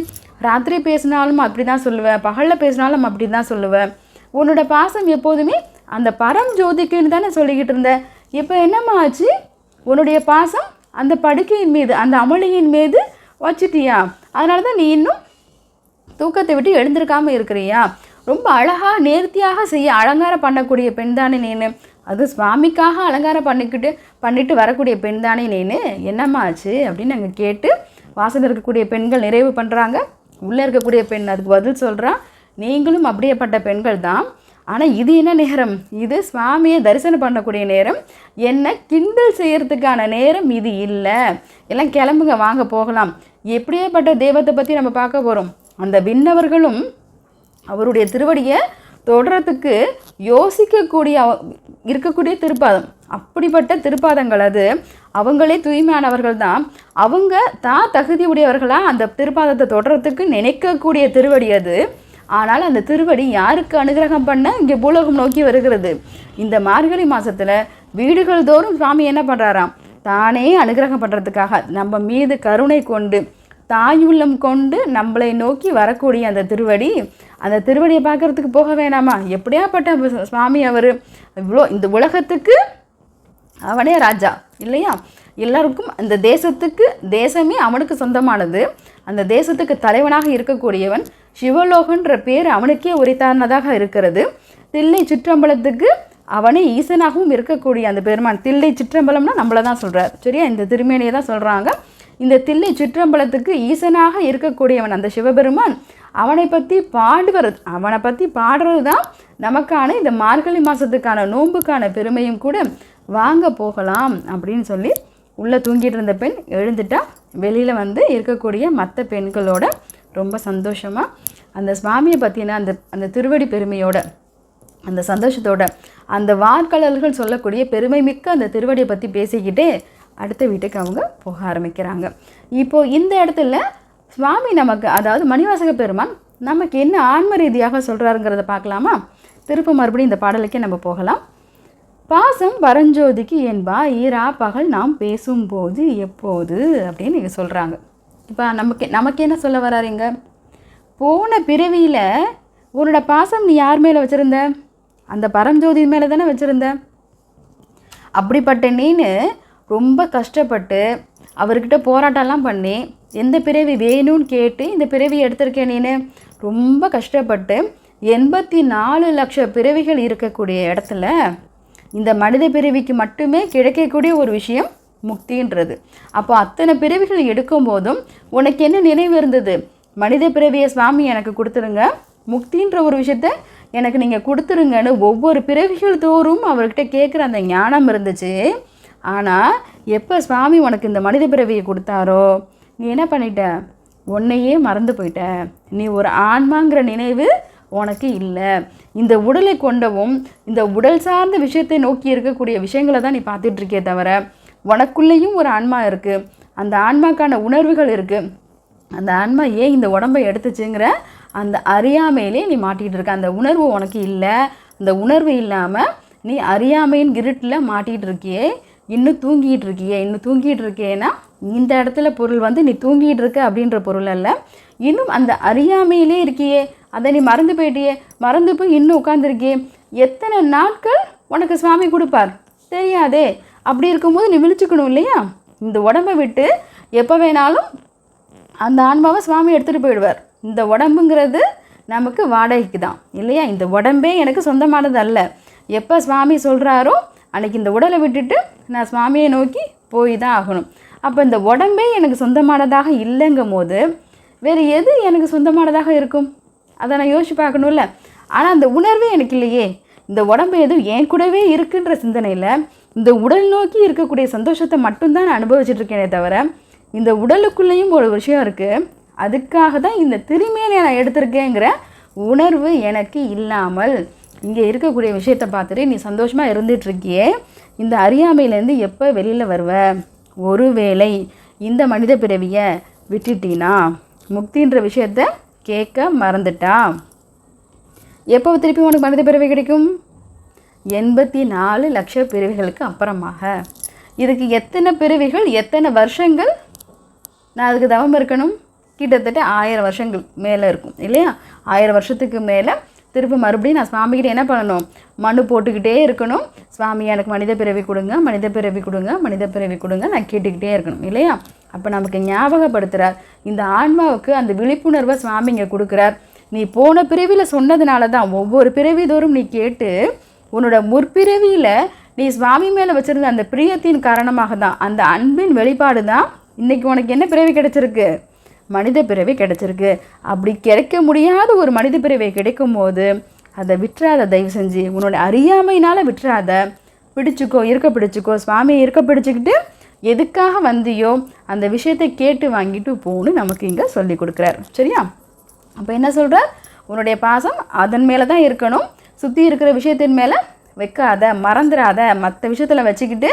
ராத்திரி பேசினாலும் அப்படி தான் சொல்லுவேன், பகலில் பேசினாலும் அப்படி தான் சொல்லுவேன். உன்னோட பாசம் எப்போதுமே அந்த பரஞ்சோதிக்குன்னு தானே சொல்லிக்கிட்டு இருந்தேன். இப்போ என்னம்மா ஆச்சு, உன்னுடைய பாசம் அந்த படுக்கையின் மீது அந்த அமளியின் மீது வச்சுட்டியா? அதனால தான் நீ இன்னும் தூக்கத்தை விட்டு எழுந்திருக்காமல் இருக்கிறியா? ரொம்ப அழகாக நேர்த்தியாக செய்ய அலங்காரம் பண்ணக்கூடிய பெண் தானே நீனு. அது சுவாமிக்காக அலங்காரம் பண்ணிட்டு வரக்கூடிய பெண் தானே நீனு. என்னம்மா ஆச்சு அப்படின்னு நாங்கள் கேட்டு வாசலில் இருக்கக்கூடிய பெண்கள் நிறைவு பண்ணுறாங்க. உள்ளே இருக்கக்கூடிய பெண் அதுக்கு பதில் சொல்கிறான், நீங்களும் அப்படியேப்பட்ட பெண்கள் தான். ஆனால் இது என்ன நேரம், இது சுவாமியை தரிசனம் பண்ணக்கூடிய நேரம். என்ன கிண்டல் செய்கிறதுக்கான நேரம் இது இல்லை. எல்லாம் கிளம்புங்க வாங்க போகலாம். எப்படியேப்பட்ட தெய்வத்தை பற்றி நம்ம பார்க்க போகிறோம். அந்த விண்ணவர்களும் அவருடைய திருவடியை தொடரத்துக்கு யோசிக்கக்கூடிய இருக்கக்கூடிய திருப்பாதம். அப்படிப்பட்ட திருப்பாதங்கள் அது. அவங்களே தூய்மையானவர்கள் தான். அவங்க தகுதி உடையவர்களாக அந்த திருப்பாதத்தை தொடரத்துக்கு நினைக்கக்கூடிய திருவடி அது. ஆனால் அந்த திருவடி யாருக்கு அனுகிரகம் பண்ண இங்கே பூலோகம் நோக்கி வருகிறது. இந்த மார்கழி மாதத்தில் வீடுகள் தோறும் சுவாமி என்ன பண்ணுறாராம், தானே அனுகிரகம் பண்ணுறதுக்காக நம்ம மீது கருணை கொண்டு தாயுள்ளம் கொண்டு நம்மளை நோக்கி வரக்கூடிய அந்த திருவடியை பார்க்குறதுக்கு போக வேணாமா? எப்படியாப்பட்ட சுவாமி அவர். இவ்வளோ இந்த உலகத்துக்கு அவனே ராஜா இல்லையா? எல்லாருக்கும் அந்த தேசமே அவனுக்கு சொந்தமானது. அந்த தேசத்துக்கு தலைவனாக இருக்கக்கூடியவன். சிவலோகன்ற பேர் அவனுக்கே உரித்தானதாக இருக்கிறது. தில்லை சிற்றம்பலத்துக்கு அவனே ஈசனாகவும் இருக்கக்கூடிய அந்த பெருமான். தில்லை சிற்றம்பலம்னா நம்மளை தான் சொல்கிறார். சரியா? இந்த திருமேனியை தான் சொல்கிறாங்க. இந்த தில்லை சிற்றம்பலத்துக்கு ஈசனாக இருக்கக்கூடியவன் அந்த சிவபெருமான். அவனை பற்றி பாடுறது தான் நமக்கான இந்த மார்கழி மாதத்துக்கான நோன்புக்கான பெருமையும் கூட. வாங்க போகலாம் அப்படின்னு சொல்லி உள்ளே தூங்கிட்டு இருந்த பெண் எழுந்துட்டா. வெளியில் வந்து இருக்கக்கூடிய மற்ற பெண்களோட ரொம்ப சந்தோஷமாக அந்த சுவாமியை பற்றின அந்த திருவடி பெருமையோட அந்த சந்தோஷத்தோட அந்த வார்கழல்கள் சொல்லக்கூடிய பெருமை மிக்க அந்த திருவடியை பற்றி பேசிக்கிட்டே அடுத்த வீட்டுக்கு அவங்க போக ஆரம்பிக்கிறாங்க. இப்போது இந்த இடத்துல சுவாமி நமக்கு, அதாவது மணிவாசக பெருமான் நமக்கு என்ன ஆன்ம ரீதியாக சொல்கிறாருங்கிறத பார்க்கலாமா? திரும்ப மறுபடியும் இந்த பாடலுக்கே நம்ம போகலாம். பாசம் பரஞ்சோதிக்கு என்பா ஈரா பகல் நாம் பேசும்போது எப்போது அப்படின்னு நீங்கள் சொல்கிறாங்க. இப்போ நமக்கு என்ன சொல்ல வராருங்க, போன பிறவியில் உன்னோட பாசம் நீ யார் மேலே வச்சுருந்த, அந்த பரஞ்சோதி மேலே தானே வச்சுருந்த. அப்படிப்பட்ட நீனு ரொம்ப கஷ்டப்பட்டு அவர்கிட்ட போராட்டம்லாம் பண்ணி எந்த பிறவி வேணும்னு கேட்டு இந்த பிறவி எடுத்திருக்கேன். நீனு ரொம்ப கஷ்டப்பட்டு 84 லட்சம் பிறவிகள் இருக்கக்கூடிய இடத்துல இந்த மனித பிறவிக்கு மட்டுமே கிடைக்கக்கூடிய ஒரு விஷயம் முக்தின்றது. அப்போ அத்தனை பிறவிகள் எடுக்கும் போதும் உனக்கு என்ன நினைவு இருந்தது, மனித பிறவியை சுவாமி எனக்கு கொடுத்துருங்க, முக்தின்ற ஒரு விஷயத்த எனக்கு நீங்கள் கொடுத்துருங்கன்னு ஒவ்வொரு பிறவிகள் தோறும் அவர்கிட்ட கேட்குற அந்த ஞானம் இருந்துச்சு. ஆனால் எப்போ சுவாமி உனக்கு இந்த மனித பிறவியை கொடுத்தாரோ நீ என்ன பண்ணிட்ட, உன்னையே மறந்து போயிட்ட. நீ ஒரு ஆன்மாங்கிற நினைவு உனக்கு இல்லை. இந்த உடலை கொண்டவும் இந்த உடல் சார்ந்த விஷயத்தை நோக்கி இருக்கக்கூடிய விஷயங்களை தான் நீ பார்த்துட்ருக்கே தவிர உனக்குள்ளேயும் ஒரு ஆன்மா இருக்குது. அந்த ஆன்மாக்கான உணர்வுகள் இருக்குது. அந்த ஆன்மா ஏன் இந்த உடம்பை எடுத்துச்சுங்கிற அந்த அறியாமையிலே நீ மாட்டிகிட்டு இருக்க. அந்த உணர்வு உனக்கு இல்லை. அந்த உணர்வு இல்லாமல் நீ அறியாமையின் இருட்டில் மாட்டிகிட்டு இருக்கியே. இன்னும் தூங்கிட்டு இருக்கியேன்னா இந்த இடத்துல பொருள் வந்து நீ தூங்கிட்டு இருக்க அப்படின்ற பொருள் அல்ல. இன்னும் அந்த அறியாமையிலே இருக்கியே, அதை நீ மறந்து போயிட்டியே, மறந்து போய் இன்னும் உட்காந்துருக்கியே. எத்தனை நாட்கள் உனக்கு சுவாமி கொடுப்பார் தெரியாதே. அப்படி இருக்கும்போது நீ விழிச்சுக்கணும் இல்லையா? இந்த உடம்பை விட்டு எப்போ வேணாலும் அந்த ஆன்மாவை சுவாமி எடுத்துகிட்டு போயிடுவார். இந்த உடம்புங்கிறது நமக்கு வாடகைக்கு தான் இல்லையா? இந்த உடம்பே எனக்கு சொந்தமானது அல்ல. எப்போ சுவாமி சொல்கிறாரோ அன்றைக்கி இந்த உடலை விட்டுட்டு நான் சுவாமியை நோக்கி போய் தான் ஆகணும். அப்போ இந்த உடம்பே எனக்கு சொந்தமானதாக இல்லைங்கும் போது வேறு எது எனக்கு சொந்தமானதாக இருக்கும்? அதை நான் யோசிச்சு பார்க்கணும்ல. ஆனால் அந்த உணர்வே எனக்கு இல்லையே. இந்த உடம்பு எதுவும் என் கூடவே இருக்குன்ற சிந்தனையில் இந்த உடல் நோக்கி இருக்கக்கூடிய சந்தோஷத்தை மட்டும்தான் நான் அனுபவிச்சுட்ருக்கேனே தவிர, இந்த உடலுக்குள்ளேயும் ஒரு விஷயம் இருக்குது, அதுக்காக தான் இந்த திருமேனியை நான் எடுத்திருக்கேங்கிற உணர்வு எனக்கு இல்லாமல் இங்கே இருக்கக்கூடிய விஷயத்தை பார்த்துட்டு நீ சந்தோஷமாக இருந்துகிட்ருக்கியே, இந்த அறியாமையிலேருந்து எப்போ வெளியில் வருவ? ஒருவேளை இந்த மனித பிறவியை விட்டுட்டினா, முக்தின்ற விஷயத்த கேட்க மறந்துட்டா, எப்போ திருப்பி உனக்கு மனித பிறவி கிடைக்கும்? 84 லட்ச பிறவிகளுக்கு அப்புறமாக. இதுக்கு எத்தனை பிறவிகள், எத்தனை வருஷங்கள் நான் அதுக்கு தவம் இருக்கணும்? கிட்டத்தட்ட 1000 வருஷங்கள் மேலே இருக்கும் இல்லையா? 1000 வருஷத்துக்கு மேலே திருப்பி மறுபடியும் நான் சுவாமிகிட்ட என்ன பண்ணணும்? மனு போட்டுக்கிட்டே இருக்கணும். சுவாமி எனக்கு மனித பிறவி கொடுங்க, மனித பிறவி கொடுங்க, மனித பிறவி கொடுங்க, நான் கேட்டுக்கிட்டே இருக்கணும் இல்லையா? அப்போ நமக்கு ஞாபகப்படுத்துகிறார். இந்த ஆன்மாவுக்கு அந்த விழிப்புணர்வை சுவாமி இங்கே கொடுக்குறார். நீ போன பிறவியில் சொன்னதுனால தான் ஒவ்வொரு பிறவி தோறும் நீ கேட்டு உன்னோட முற்பிறவியில் நீ சுவாமி மேலே வச்சுருந்த அந்த பிரியத்தின் காரணமாக தான், அந்த அன்பின் வெளிப்பாடு தான் இன்றைக்கி உனக்கு என்ன பிறவி கிடச்சிருக்கு? மனித பிறவி கிடச்சிருக்கு. அப்படி கிடைக்க முடியாத ஒரு மனித பிறவி கிடைக்கும் போது அதை விட்டுறாத, தயவு செஞ்சு உன்னோட அறியாமையினால் விட்டுறாத. பிடிச்சிக்கோ, இருக்க பிடிச்சிக்கோ, சுவாமியை இருக்க பிடிச்சிக்கிட்டு எதுக்காக வந்தியோ அந்த விஷயத்தை கேட்டு வாங்கிட்டு போகணும் நமக்கு இங்கே சொல்லி கொடுக்குறாரு. சரியா? அப்போ என்ன சொல்கிறார்? உன்னுடைய பாசம் அதன் மேலே தான் இருக்கணும், சுற்றி இருக்கிற விஷயத்தின் மேலே வைக்காத, மறந்துடாத. மற்ற விஷயத்தில் வச்சுக்கிட்டு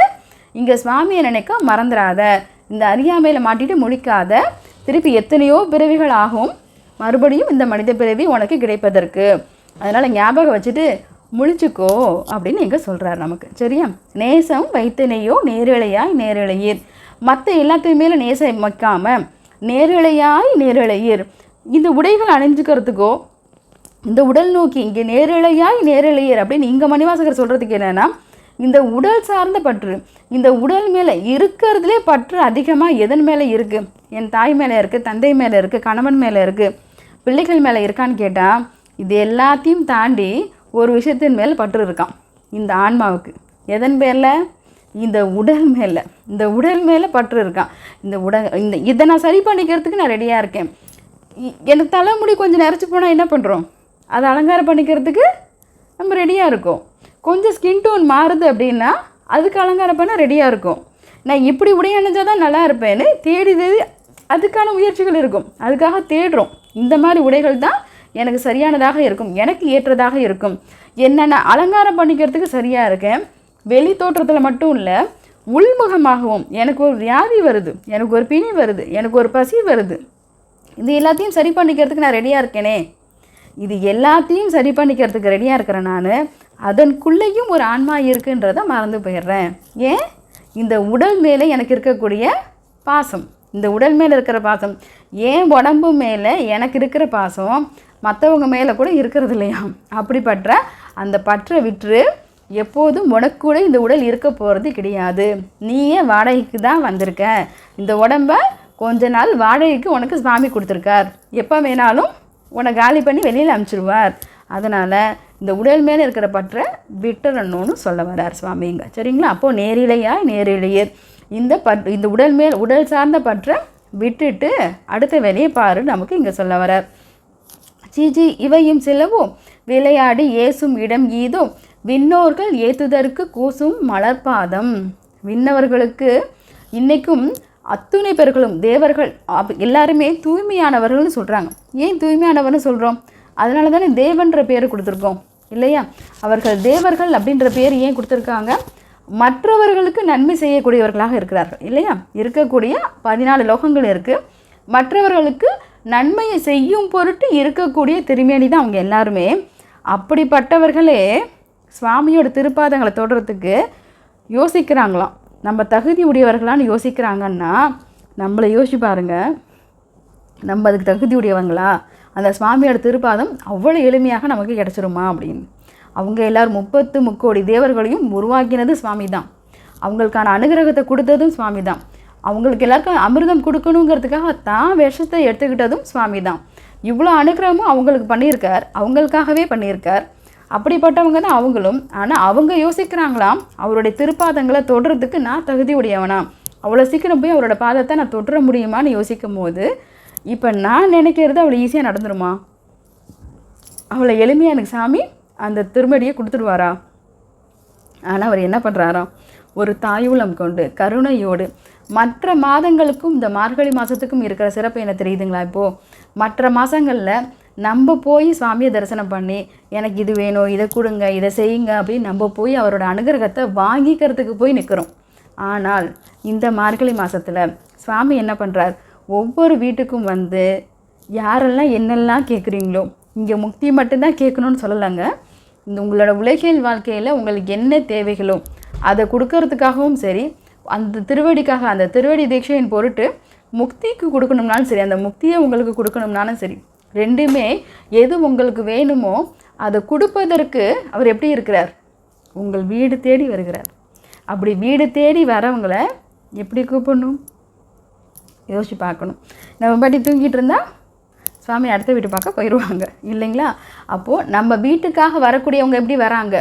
இங்கே சுவாமியை நினைக்க மறந்துடாத. இந்த அறியாமையில் மாட்டிட்டு முழிக்காத. திருப்பி எத்தனையோ பிறவிகள் ஆகும் மறுபடியும் இந்த மனித பிறவி உனக்கு கிடைப்பதற்கு. அதனால் ஞாபகம் வச்சுட்டு முழிச்சுக்கோ அப்படின்னு இங்கே சொல்கிறார் நமக்கு. சரியா? நேசம் வைத்தனையோ நேரிழையாய் நேரிழையீர். மற்ற எல்லாத்தையும் மேலே நேசம் வைக்காமல் நேரிழையாய் நேரிழையீர். இந்த உடைகள் அணிஞ்சுக்கிறதுக்கோ இந்த உடல் நோக்கி இங்கே நேரிழையாய் நேரிழையீர் அப்படின்னு இங்கே மணிவாசகர் சொல்கிறதுக்கு என்னென்னா, இந்த உடல் சார்ந்த பற்று, இந்த உடல் மேலே இருக்கிறதுலே பற்று அதிகமாக எதன் மேலே இருக்குது? என் தாய் மேலே இருக்குது, தந்தை மேலே இருக்குது, கணவன் மேலே இருக்குது, பிள்ளைகள் மேலே இருக்கான்னு கேட்டால் இது எல்லாத்தையும் தாண்டி ஒரு விஷயத்தின் மேலே பற்று இருக்கான் இந்த ஆன்மாவுக்கு. எதன் பேரில்? இந்த உடல் மேலே. இந்த உடல் மேலே பற்று இருக்கான். இதை நான் சரி பண்ணிக்கிறதுக்கு நான் ரெடியாக இருக்கேன். எனக்கு தலைமுடி கொஞ்சம் நிறச்சி போனால் என்ன பண்ணுறோம்? அதை அலங்காரம் பண்ணிக்கிறதுக்கு நம்ம ரெடியாக இருக்கோம். கொஞ்சம் ஸ்கின் டோன் மாறுது அப்படின்னா அதுக்கு அலங்காரம் பண்ண ரெடியாக இருக்கும். நான் இப்படி உடை அணிஞ்சால் தான் நல்லா இருப்பேன்னு தேடி அதுக்கான முயற்சிகள் இருக்கும். அதுக்காக தேடுறோம். இந்த மாதிரி உடைகள் தான் எனக்கு சரியானதாக இருக்கும், எனக்கு ஏற்றதாக இருக்கும். என்னென்ன அலங்காரம் பண்ணிக்கிறதுக்கு சரியாக இருக்கேன். வெளி தோற்றத்தில் மட்டும் இல்லை, உள்முகமாகவும் எனக்கு ஒரு வியாதி வருது, எனக்கு ஒரு பிணி வருது, எனக்கு ஒரு பசி வருது, இது எல்லாத்தையும் சரி பண்ணிக்கிறதுக்கு நான் ரெடியாக இருக்கேனே. இது எல்லாத்தையும் சரி பண்ணிக்கிறதுக்கு ரெடியாக இருக்கிறேன் நான். அதற்குள்ளேயும் ஒரு ஆன்மா இருக்குன்றதை மறந்து போயிடுறேன். ஏன்? இந்த உடல் மேலே எனக்கு இருக்கக்கூடிய பாசம், இந்த உடல் மேலே இருக்கிற பாசம், ஏன் உடம்பு மேலே எனக்கு இருக்கிற பாசம் மற்றவங்க மேலே கூட இருக்கிறது இல்லையா? அப்படிப்பட்ட அந்த பற்றை விட்டு எப்போதும் உனக்கு கூட இந்த உடல் இருக்க போகிறது கிடையாது. நீயே வாடகைக்கு தான் வந்திருக்க. இந்த உடம்பை கொஞ்ச நாள் வாடகைக்கு உனக்கு சுவாமி கொடுத்துருக்கார். எப்போ வேணாலும் உன்னை காலி பண்ணி வெளியில் அனுப்பிச்சிடுவார். அதனால் இந்த உடல் மேலே இருக்கிற பற்றை விட்டுறணும்னு சொல்ல வரார் சுவாமிங்க. சரிங்களா? அப்போது நேரிழையாய் நேரிழையர். இந்த உடல் சார்ந்த பற்றை விட்டுட்டு அடுத்த வேலையை பாரு நமக்கு இங்கே சொல்ல வரார். சீஜி இவையும் சிலவோ விளையாடி ஏசும் இடம் ஈதோ விண்ணோர்கள் ஏத்துதற்கு கூசும் மலர்பாதம். விண்ணவர்களுக்கு இன்றைக்கும் அத்துணை பேர்களும் தேவர்கள் எல்லாருமே தூய்மையானவர்கள்னு சொல்கிறாங்க. ஏன் தூய்மையானவர்னு சொல்கிறோம்? அதனால தானே தேவன்ற பேர் கொடுத்துருக்கோம் இல்லையா? அவர்கள் தேவர்கள் அப்படின்ற பேர் ஏன் கொடுத்துருக்காங்க? மற்றவர்களுக்கு நன்மை செய்யக்கூடியவர்களாக இருக்கிறார்கள் இல்லையா? இருக்கக்கூடிய 14 லோகங்கள் இருக்குது. மற்றவர்களுக்கு நன்மையை செய்யும் பொருட்டு இருக்கக்கூடிய திருமேனி தான் அவங்க எல்லாருமே. அப்படிப்பட்டவர்களே சுவாமியோட திருப்பாதங்களை தொடுறதுக்கு யோசிக்கிறாங்களாம். நம்ம தகுதி உடையவர்களான்னு யோசிக்கிறாங்கன்னா நம்மளை யோசிச்சு பாருங்கள், நம்ம அதுக்கு தகுதி உடையவங்களா? அந்த சுவாமியோட திருப்பாதம் அவ்வளோ எளிமையாக நமக்கு கிடச்சிருமா அப்படின்னு. அவங்க எல்லோரும் 33 கோடி தேவர்களையும் உருவாக்கினது சுவாமி தான். அவங்களுக்கான அனுகிரகத்தை கொடுத்ததும் சுவாமி தான். அவங்களுக்கு எல்லாருக்கும் அமிர்தம் கொடுக்கணுங்கிறதுக்காக தான் விஷத்தை எடுத்துக்கிட்டதும் சுவாமி தான். இவ்வளோ அனுகிரகமும் அவங்களுக்கு பண்ணியிருக்கார், அவங்களுக்காகவே பண்ணியிருக்கார். அப்படிப்பட்டவங்க தான் அவங்களும். ஆனால் அவங்க யோசிக்கிறாங்களாம், அவருடைய திருப்பாதங்களை தொடுறதுக்கு நான் தகுதி உடையவனா, அவ்வளோ சீக்கிரம் போய் அவரோட பாதத்தை நான் தொட்டுற முடியுமான்னு யோசிக்கும் போது, இப்போ நான் நினைக்கிறது அவ்வளோ ஈஸியாக நடந்துருமா? அவ்வளோ எளிமையாக எனக்கு சாமி அந்த திருமடியை கொடுத்துடுவாரா? ஆனால் அவர் என்ன பண்ணுறாராம், ஒரு தாயுளம் கொண்டு கருணையோடு. மற்ற மாதங்களுக்கும் இந்த மார்கழி மாதத்துக்கும் இருக்கிற சிறப்பு என்ன தெரியுதுங்களா? இப்போது மற்ற மாதங்களில் நம்ம போய் சுவாமியை தரிசனம் பண்ணி எனக்கு இது வேணும், இதை கொடுங்க, இதை செய்யுங்க அப்படின்னு நம்ம போய் அவரோட அனுகிரகத்தை வாங்கிக்கிறதுக்கு போய் நிற்கிறோம். ஆனால் இந்த மார்கழி மாதத்தில் சுவாமி என்ன பண்ணுறார், ஒவ்வொரு வீட்டுக்கும் வந்து யாரெல்லாம் என்னெல்லாம் கேட்குறீங்களோ, இங்கே முக்தி மட்டும்தான் கேட்கணும்னு சொல்லலைங்க, இந்த உங்களோட உலகியல் வாழ்க்கையில் உங்களுக்கு என்ன தேவைகளோ அதை கொடுக்கறதுக்காகவும் சரி, அந்த திருவடிக்காக அந்த திருவடி தீட்சையின் பொருட்டு முக்திக்கு கொடுக்கணும்னாலும் சரி, அந்த முக்தியை உங்களுக்கு கொடுக்கணும்னாலும் சரி, ரெண்டுமே எது உங்களுக்கு வேணுமோ அதை கொடுப்பதற்கு அவர் எப்படி இருக்கிறார், உங்கள் வீடு தேடி வருகிறார். அப்படி வீடு தேடி வரவங்களை எப்படி கூப்பிடணும் யோசிச்சு பார்க்கணும். நம்ம பாட்டி தூங்கிட்டு இருந்தால் சுவாமி அடுத்த வீட்டு பார்க்க போயிடுவாங்க இல்லைங்களா? அப்போது நம்ம வீட்டுக்காக வரக்கூடியவங்க எப்படி வராங்க,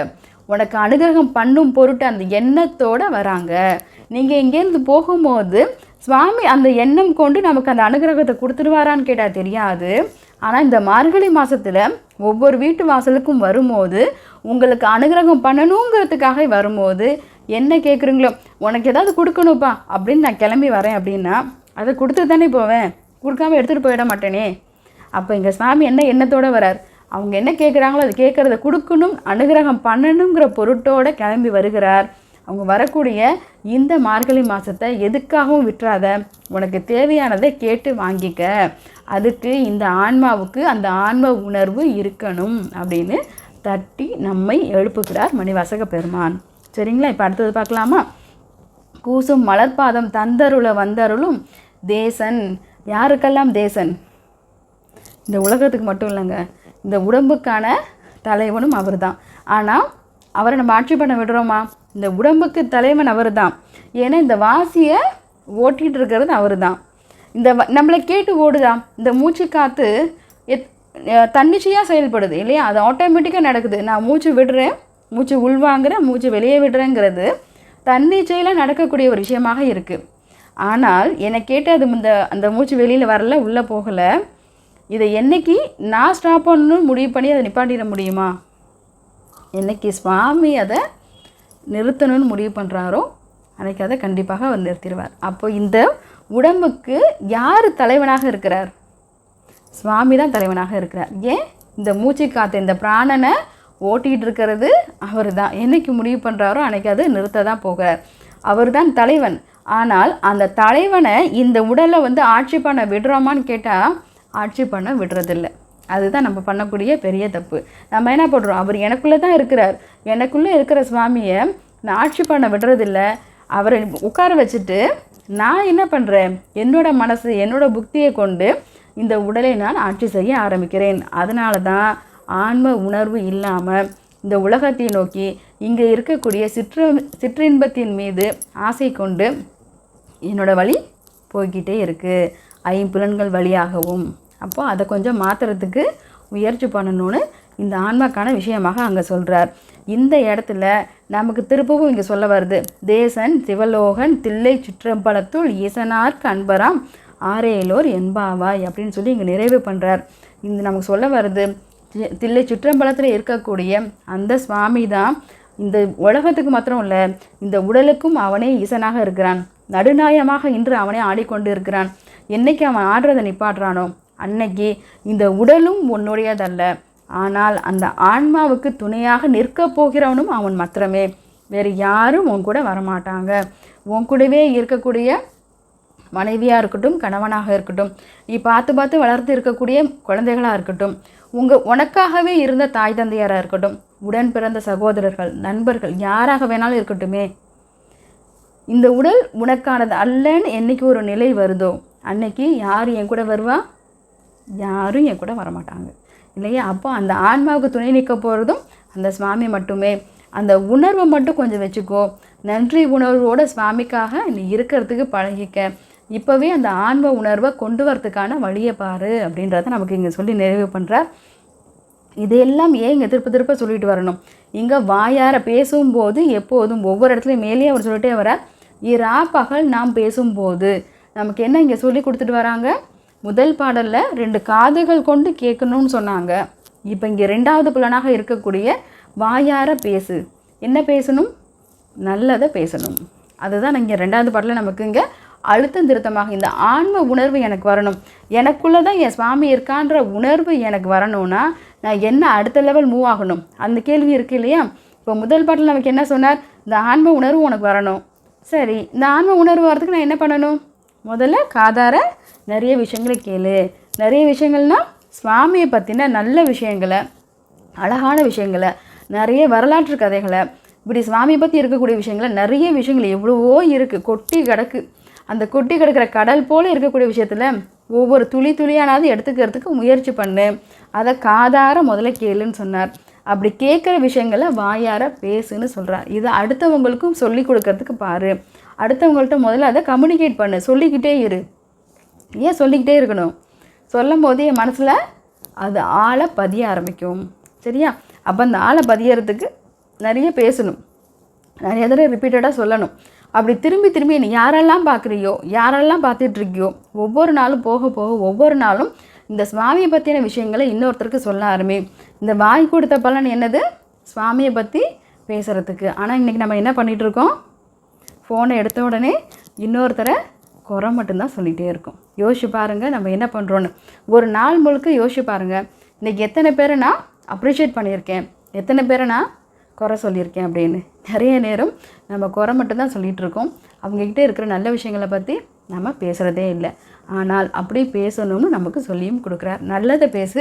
உனக்கு அனுகிரகம் பண்ணும் பொருட்டு அந்த எண்ணத்தோடு வராங்க. நீங்கள் இங்கேருந்து போகும்போது சுவாமி அந்த எண்ணம் கொண்டு நமக்கு அந்த அனுகிரகத்தை கொடுத்துருவாரான்னு கேட்டால் தெரியாது. ஆனால் இந்த மார்கழி மாதத்தில் ஒவ்வொரு வீட்டு வாசலுக்கும் வரும்போது உங்களுக்கு அனுகிரகம் பண்ணணுங்கிறதுக்காக வரும்போது என்ன கேட்குறீங்களோ, உனக்கு ஏதாவது கொடுக்கணுப்பா அப்படின்னு நான் கிளம்பி வரேன் அப்படின்னா அதை கொடுத்து தானே போவேன், கொடுக்காமல் எடுத்துகிட்டு போயிட மாட்டேனே. அப்போ இங்கே சுவாமி என்ன எண்ணத்தோடு வரார், அவங்க என்ன கேட்குறாங்களோ அது கேட்குறத கொடுக்கணும், அனுகிரகம் பண்ணணுங்கிற பொருட்டோடு கிளம்பி வருகிறார். அவங்க வரக்கூடிய இந்த மார்கழி மாதத்தை எதுக்காகவும் விட்டுறாத, உனக்கு தேவையானதை கேட்டு வாங்கிக்க, அதுக்கு இந்த ஆன்மாவுக்கு அந்த ஆன்ம உணர்வு இருக்கணும் அப்படின்னு தட்டி நம்மை எழுப்புகிறார் மணிவாசக பெருமான். சரிங்களா? இப்போ அடுத்தது பார்க்கலாமா? கூசும் மலர்பாதம் தந்தருள வந்தருளும் தேசன். யாருக்கெல்லாம் தேசன்? இந்த உலகத்துக்கு மட்டும் இல்லைங்க, இந்த உடம்புக்கான தலைவனும் அவர் தான். ஆனால் அவரை நம்ம ஆட்சி பண்ண விடுறோமா? இந்த உடம்புக்கு தலைவன் அவர் தான். ஏன்னா இந்த வாசியை ஓட்டிகிட்டு இருக்கிறது அவர் தான். இந்த நம்மளை கேட்டு ஓடுதான். இந்த மூச்சு காற்று தன்னிச்சையாக செயல்படுது இல்லையா? அது ஆட்டோமேட்டிக்காக நடக்குது. நான் மூச்சு விடுறேன், மூச்சு உள்வாங்கிறேன், மூச்சு வெளியே விடுறேங்கிறது தன்னிச்சையில் நடக்கக்கூடிய ஒரு விஷயமாக இருக்குது. ஆனால் என்னை கேட்டு அது அந்த மூச்சு வெளியில் வரல, உள்ளே போகலை. இதை என்னைக்கு நான் ஸ்டாப் பண்ணணும்னு முடிவு பண்ணி அதை நிப்பாட்டிட முடியுமா? என்னைக்கு சுவாமி அதை நிறுத்தணும்னு முடிவு பண்ணுறாரோ அன்றைக்கி அதை கண்டிப்பாக அவர் நிறுத்திடுவார். அப்போ இந்த உடம்புக்கு யார் தலைவனாக இருக்கிறார்? சுவாமி தான் தலைவனாக இருக்கிறார். ஏன்? இந்த மூச்சு காற்று இந்த பிராணனை ஓட்டிகிட்டு இருக்கிறது அவர் தான். என்றைக்கு முடிவு பண்ணுறாரோ அன்றைக்கி அது நிறுத்த தான் போகிறார். அவர் தான் தலைவன். ஆனால் அந்த தலைவனை இந்த உடலை வந்து ஆட்சி பண்ண விடுறோமான்னு கேட்டால் ஆட்சி பண்ண விடுறதில்லை. அதுதான் நம்ம பண்ணக்கூடிய பெரிய தப்பு. நம்ம என்ன பண்ணுறோம், அவர் எனக்குள்ளே தான் இருக்கிறார், எனக்குள்ளே இருக்கிற சுவாமியை நான் ஆட்சி பண்ண விடுறதில்லை. அவரை உட்கார வச்சுட்டு நான் என்ன பண்ணுறேன், என்னோடய மனசு என்னோடய புக்தியை கொண்டு இந்த உடலை நான் ஆட்சி செய்ய ஆரம்பிக்கிறேன். அதனால தான் ஆன்ம உணர்வு இல்லாமல் இந்த உலகத்தை நோக்கி இங்கே இருக்கக்கூடிய சிற்றின்பத்தின் மீது ஆசை கொண்டு என்னோடய வழி போய்கிட்டே இருக்குது, ஐம்புலன்கள் வழியாகவும். அப்போது அதை கொஞ்சம் மாற்றுறதுக்கு முயற்சி பண்ணணும்னு இந்த ஆன்மாக்கான விஷயமாக அங்கே சொல்கிறார். இந்த இடத்துல நமக்கு திருப்பவும் இங்கே சொல்ல வருது, தேசன் சிவலோகன் தில்லை சிற்றம்பலத்துள் ஈசனார் கண்பராம் ஆரேலோர் என்பாவாய் அப்படின்னு சொல்லி இங்கே நிறைவு பண்ணுறார். இந்த நமக்கு சொல்ல வருது, தில்லை சிற்றம்பலத்தில் இருக்கக்கூடிய அந்த சுவாமி தான் இந்த உலகத்துக்கு மாத்திரம் இல்லை, இந்த உடலுக்கும் அவனே ஈசனாக இருக்கிறான். நடுநாயமாக இன்று அவனே ஆடிக்கொண்டு இருக்கிறான். என்னைக்கு அவன் ஆடுறதை நிப்பாட்டுறானோ அன்னைக்கு இந்த உடலும் உன்னுடையதல்ல, ஆனால் அந்த ஆன்மாவுக்கு துணையாக நிற்க போகிறவனும் அவன் மாத்திரமே. வேறு யாரும் உன் கூட வரமாட்டாங்க. உன் கூடவே இருக்கக்கூடிய மனைவியாக இருக்கட்டும், கணவனாக இருக்கட்டும், நீ பார்த்து பார்த்து வளர்த்து இருக்கக்கூடிய குழந்தைகளாக இருக்கட்டும், உனக்காகவே இருந்த தாய் தந்தையாராக இருக்கட்டும், உடன் பிறந்த சகோதரர்கள், நண்பர்கள், யாராக வேணாலும் இருக்கட்டுமே, இந்த உடல் உனக்கானது அல்லன்னு என்றைக்கு ஒரு நிலை வருதோ அன்னைக்கு யார் என் கூட வருவா? யாரும் என் கூட வரமாட்டாங்க இல்லையா? அப்போ அந்த ஆன்மாவுக்கு துணை நிற்க போகிறதும் அந்த சுவாமி மட்டுமே. அந்த உணர்வை மட்டும் கொஞ்சம் வச்சுக்கோ. நன்றி உணர்வோட சுவாமிக்காக நீ இருக்கிறதுக்கு பழகிக்க. இப்போவே அந்த ஆன்ம உணர்வை கொண்டு வரதுக்கான வழியை பாரு அப்படின்றத நமக்கு இங்கே சொல்லி நிறைவு பண்ணுறார். இதையெல்லாம் ஏன் இங்கே திருப்ப சொல்லிட்டு வரணும்? இங்கே வாயார பேசும்போது எப்போதும் ஒவ்வொரு இடத்துலையும் மேலேயே அவர் சொல்லிட்டே வர, இரா பகல் நாம் பேசும்போது நமக்கு என்ன இங்கே சொல்லி கொடுத்துட்டு வராங்க? முதல் பாடலில் 2 காதுகள் கொண்டு கேட்கணும்னு சொன்னாங்க. இப்போ இங்கே 2வது புலனாக இருக்கக்கூடிய வாயார பேசு. என்ன பேசணும்? நல்லதை பேசணும். அதுதான் இங்கே 2வது பாடலில் நமக்கு இங்கே அழுத்தம் திருத்தமாக இந்த ஆன்ம உணர்வு எனக்கு வரணும். எனக்குள்ளே தான் என் சுவாமி இருக்கான்ற உணர்வு எனக்கு வரணும்னா நான் என்ன அடுத்த லெவல் மூவ் ஆகணும்? அந்த கேள்வி இருக்குது இல்லையா? இப்போ முதல் பாட்டில் நமக்கு என்ன சொன்னார்? இந்த ஆன்ம உணர்வு உனக்கு வரணும். சரி, இந்த ஆன்ம உணர்வு வரதுக்கு நான் என்ன பண்ணணும்? முதல்ல காதார நிறைய விஷயங்களை கேளு. நிறைய விஷயங்கள்னால் சுவாமியை பற்றின நல்ல விஷயங்களை, அழகான விஷயங்களை, நிறைய வரலாற்று கதைகளை, இப்படி சுவாமியை பற்றி இருக்கக்கூடிய விஷயங்களை, நிறைய விஷயங்கள் எவ்வளவோ இருக்குது, கொட்டி கிடக்கு. அந்த கொட்டி கிடக்கிற கடல் போல் இருக்கக்கூடிய விஷயத்தில் ஒவ்வொரு துளி துளியானாவது எடுத்துக்கிறதுக்கு முயற்சி பண்ணு. அதை காதார முதல்ல கேளுன்னு சொன்னார். அப்படி கேட்குற விஷயங்களை வாயார பேசுன்னு சொல்கிறார். இதை அடுத்தவங்களுக்கும் சொல்லி கொடுக்கறதுக்கு பாரு. அடுத்தவங்கள்ட்ட முதல்ல அதை கம்யூனிகேட் பண்ணு. சொல்லிக்கிட்டே இரு. ஏன் சொல்லிக்கிட்டே இருக்கணும்? சொல்லும் போது என் மனசில் அது ஆளை பதிய ஆரம்பிக்கும். சரியா? அப்போ அந்த ஆளை பதியறதுக்கு நிறைய பேசணும், நிறைய தடவை ரிப்பீட்டடாக சொல்லணும். அப்படி திரும்பி நீ யாரெல்லாம் பார்க்குறியோ, யாரெல்லாம் பார்த்துட்ருக்கியோ, ஒவ்வொரு நாளும் போக ஒவ்வொரு நாளும் இந்த சுவாமியை பற்றின விஷயங்களை இன்னொருத்தருக்கு சொல்ல ஆரம்பி. இந்த வாய் கொடுத்த பலன் என்னது? சுவாமியை பற்றி பேசுகிறதுக்கு. ஆனால் இன்றைக்கி நம்ம என்ன பண்ணிகிட்ருக்கோம்? ஃபோனை எடுத்த உடனே இன்னொருத்தரை குறை மட்டும்தான் சொல்லிகிட்டே இருக்கோம். யோசிச்சு பாருங்கள் நம்ம என்ன பண்ணுறோன்னு. ஒரு நாள் முழுக்க யோசிச்சு பாருங்கள், இன்றைக்கி எத்தனை பேரை நான் அப்ரிஷியேட் பண்ணியிருக்கேன், எத்தனை பேரை நான் குறை சொல்லியிருக்கேன் அப்படின்னு. நிறைய நேரம் நம்ம குறை மட்டும்தான் சொல்லிகிட்டு இருக்கோம். அவங்கக்கிட்ட இருக்கிற நல்ல விஷயங்களை பற்றி நம்ம பேசுகிறதே இல்லை. ஆனால் அப்படி பேசணும்னு நமக்கு சொல்லியும் கொடுக்குறார். நல்லதை பேசு,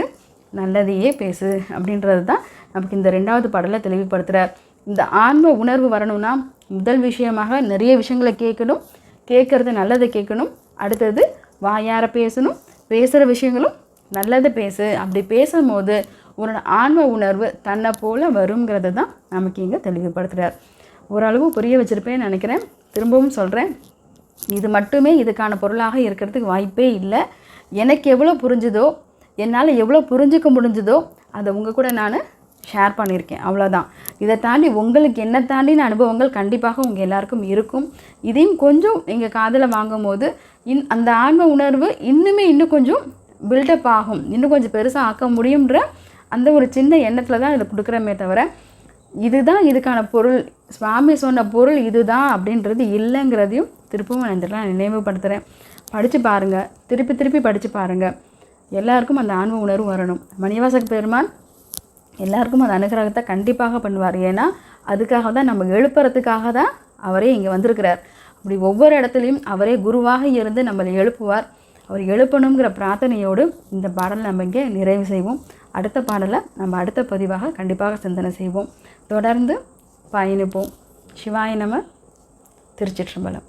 நல்லதையே பேசு அப்படின்றது தான் நமக்கு இந்த 2வது பாடலில் தெளிவுபடுத்துகிறார். இந்த ஆன்ம உணர்வு வரணும்னா முதல் விஷயமாக நிறைய விஷயங்களை கேட்கணும். கேட்குறது நல்லதை கேட்கணும். அடுத்தது வாயார பேசணும். பேசுகிற விஷயங்களும் நல்லதை பேசு. அப்படி பேசும்போது உன்னோட ஆன்ம உணர்வு தன்னை போல் வருங்கிறது தான் நமக்கு இங்கே தெளிவுபடுத்துகிறார். ஓரளவு புரிய வச்சுருப்பேன்னு நினைக்கிறேன். திரும்பவும் சொல்கிறேன், இது மட்டுமே இதுக்கான பொருளாக இருக்கிறதுக்கு வாய்ப்பே இல்லை. எனக்கு எவ்வளோ புரிஞ்சுதோ, என்னால் எவ்வளோ புரிஞ்சுக்க முடிஞ்சுதோ அதை உங்கள் கூட நான் ஷேர் பண்ணியிருக்கேன், அவ்வளோதான். இதை தாண்டி உங்களுக்கு என்ன தாண்டின அனுபவங்கள் கண்டிப்பாக உங்கள் எல்லாருக்கும் இருக்கும். இதையும் கொஞ்சம் எங்கள் காதில் வாங்கும் போது அந்த ஆன்ம உணர்வு இன்னும் கொஞ்சம் பில்டப் ஆகும், இன்னும் கொஞ்சம் பெருசாக ஆக்க முடியுன்ற அந்த ஒரு சின்ன எண்ணத்தில் தான் இதை கொடுக்குறமே தவிர இதுதான் இதுக்கான பொருள், சுவாமி சொன்ன பொருள் இதுதான் அப்படின்றது இல்லைங்கிறதையும் திருப்பவும் நான் நினைவுபடுத்துகிறேன். படித்து பாருங்கள், திருப்பி படித்து பாருங்கள். எல்லாருக்கும் அந்த ஆன்ம உணர்வு வரணும். மணிவாசக பெருமான் எல்லாருக்கும் அந்த அனுகிரகத்தை கண்டிப்பாக பண்ணுவார். ஏன்னா அதுக்காக தான் நம்ம எழுப்புறதுக்காக தான் அவரே இங்கே வந்திருக்கிறார். அப்படி ஒவ்வொரு இடத்துலையும் அவரே குருவாக இருந்து நம்மளை எழுப்புவார். அவர் எழுப்பணுங்கிற பிரார்த்தனையோடு இந்த பாடலை நம்ம இங்கே நிறைவு செய்வோம். அடுத்த பாடலை நம்ம அடுத்த பதிவாக கண்டிப்பாக சிந்தனை செய்வோம். தொடர்ந்து பயணிப்போம். சிவாய நம. திருச்சிற்றம்பலம்.